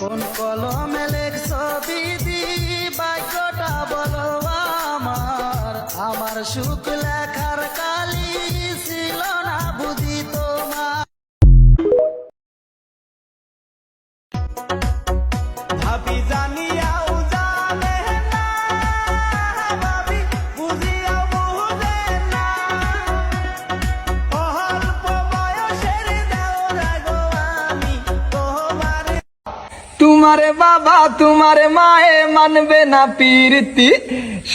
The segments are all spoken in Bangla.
কোন কলমে লেখছ বিধি বাক্যটা বলো আমার, আমার সুখ লেখার কালি ছিল না বুঝি তোমার। ভাবি জানিয়াও জানে না, ভাবি বুঝিয়াও বুঝে না, অল্প বয়সের দেওরা গো আমি তোমারে। তোমারে বাবা তোমারে মায়ে মানবে না প্রীতি,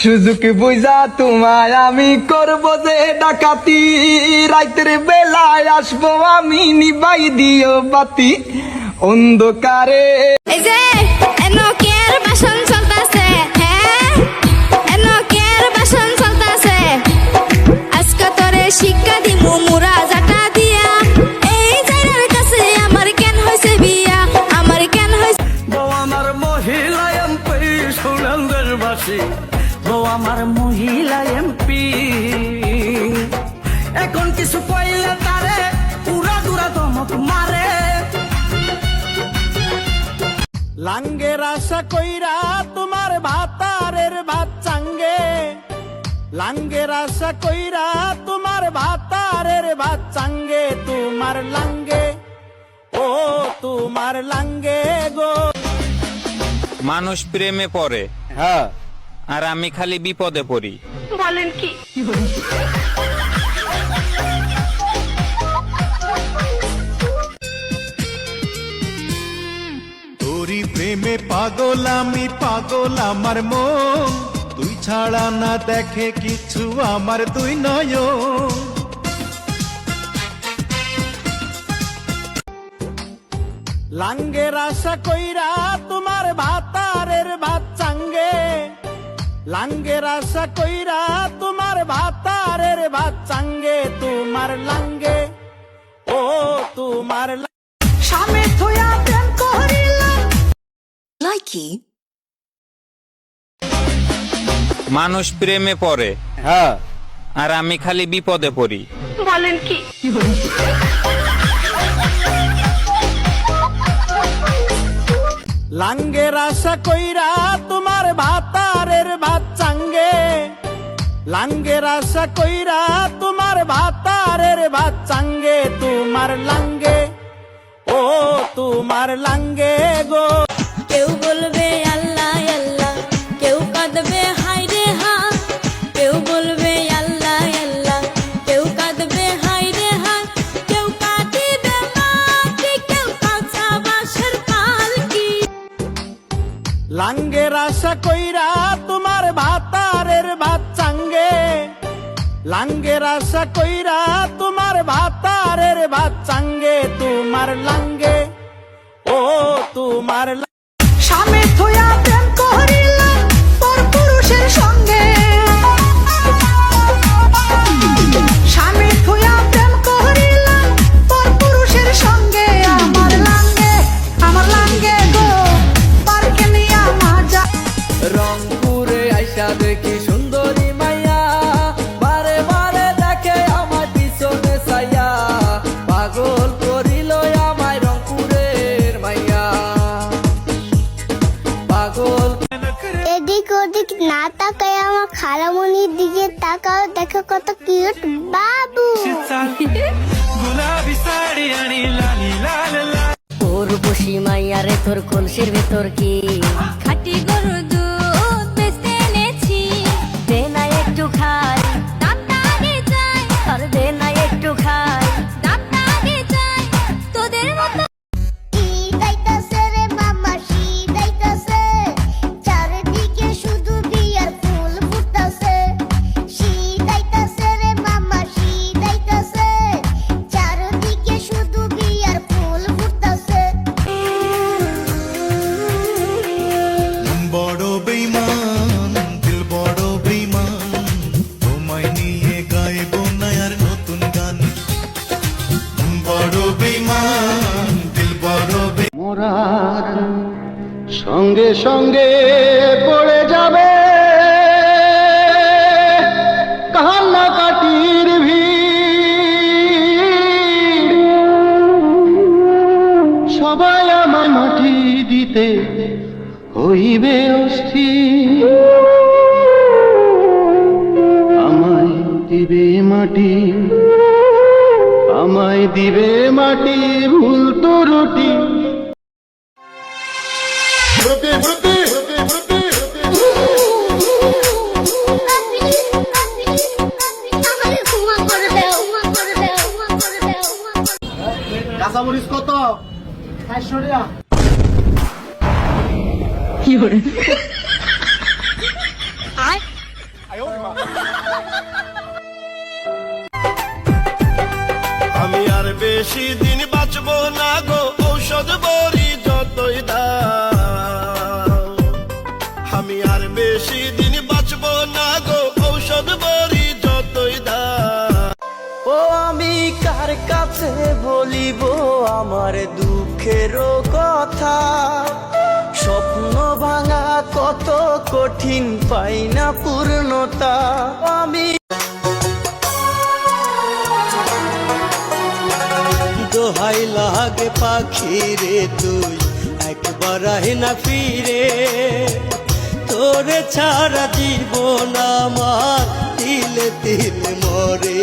সুযোগ বুঝা তোমায় আমি করব যে ডাকাতি, রাতের বেলায় আসবো আমি নিবাই দিও বাতি অন্ধকারে। এই যে এনকের বাসন চলতাছে, হ্যাঁ এনকের বাসন চলতাছে, আজকে তোরে শিক্ষা দিমু মুরা জাটা দিয়া, এই জায়গার কাছে আমার কেন হইছে বিয়া, আমার কেন হইছে। বউ আমার মহিলা এমপি সুনামগঞ্জ বাসী, বউ আমার মহিলা এমপি, এখন কিছু কইলে তারে পুরা দুরা ধমক মারে। লাঙ্গের আশা কইরা তোমার ভাতারের ভাত চাঙ্গে, লাঙ্গের আশা কইরা তোমার ভাতারের ভাত চাঙ্গে, তোমার লাঙ্গে ও তোমার লাঙ্গে গো। মানুষ প্রেমে পড়ে, হ্যাঁ, আর আমি খালি বিপদে পড়ি। বলেন কি? তোরি প্রেমে পাগল আমি, পাগল আমার মন, তুই ছাড়া না দেখে কিছু আমার দুই নয়ন। লাঙ্গের আশা কইরা তোমার ভাতারের ভাত চাঙ্গে, লাঙ্গের আশা কইরা তোমার ভাতারের ভাত চাঙ্গে, তোমার লাঙ্গে ও তোমার স্বামী থইয়া প্রেম করিলাম। লাইকি মানুষ প্রেমে পড়ে, হ্যাঁ, আর আমি খালি বিপদে পড়ি। বলেন কি? লাঙ্গের আশা কইরা তোমার ভাতারের ভাত চাঙ্গে, লাঙ্গের আশা কইরা তোমার ভাতারের ভাত চাঙ্গে, তোমার লাঙ্গে ও তোমার লাঙ্গে গো। কেউ বলবে আল্লাহ আল্লাহ, কেউ কাঁদবে হায় রে হা, কেউ বলবে আল্লাহ আল্লাহ, কেউ কাঁদবে হায় রে হা, কেউ কাঁদিবে মাটি, কেউ কাঁচা বাঁশের পালকি। লাঙ্গের আশা কইরা তোমার ভাতারের ভাত চাঙ্গে, লাঙ্গের আশা কইরা তোমার ভাতারের ভাত চাঙ্গে, তোমার লাঙ্গে ও তোমার স্বামী থইয়া প্রেম করিলাম পর পুরুষের সঙ্গে, স্বামী থইয়া প্রেম করিলাম পর পুরুষের সঙ্গে, আমার লাঙ্গে গো পার্কে নিয়া মাজা। রংপুরে আইসা দেখি সুন্দরী মাইয়া, বারে বারে দেখে আমার পিছনে ছাইয়া, পাগল করিল আমায় রংপুরের মাইয়া, পাগল। এদিক ওদিক না তাকায় আমার খালামণির দিকে তাকাও, দেখো কত কিউট বাবু। তোর বসি মাইয়ারে তোর কলসির ভেতর কি খাঁটি গরুর দুধ বেচতে এনেছি, দে না একটু খাই, দাঁতটা আগে যায়, আর দে না একটু খাই। দাঁতটা আগে যায়, তোদের মতো শীতাইতাছে রে মামা শীতাইতাছে, চারিদিকে শুধু বিয়ার ফুল ফুটতাছে। শীতাইতাছে রে মামা শীতাইতাছে, চারিদিকে শুধু বিয়ার ফুল ফুটতাছে। বড় বেইমান, দিল বড় বেইমান, তোমায় নিয়ে গাইব না আর নতুন গান। বড় বেইমান, দিল বড় মোরার সঙ্গে সঙ্গে পড়ে যাবে কান্নাকাটির ভিড়, সবাই আমায় মাটি দিতে দিতে হইবে অস্থির। আমায় দিবে মাটি, আমায় দিবে মাটি, ভুল তো রুটি। কাঁচামরিচ কত? 400 টাকা। আমি আর বেশি দিন বাঁচবো না গো, ঔষধ বড়ি যতই দাও। আমি আর বেশি দিন বাঁচবো না গো, ঔষধ বড়ি যতই দাও। ও আমি কার কাছে বলিব আমার দুঃখের কথা, স্বপ্ন ভাঙা কত কঠিন, পাই না পূর্ণতা। আমি দোহাই লাগে পাখি রে তুই একবার আয় না ফিরে, তোরে ছাড়া জীবন আমার তিলে তিলে মরে।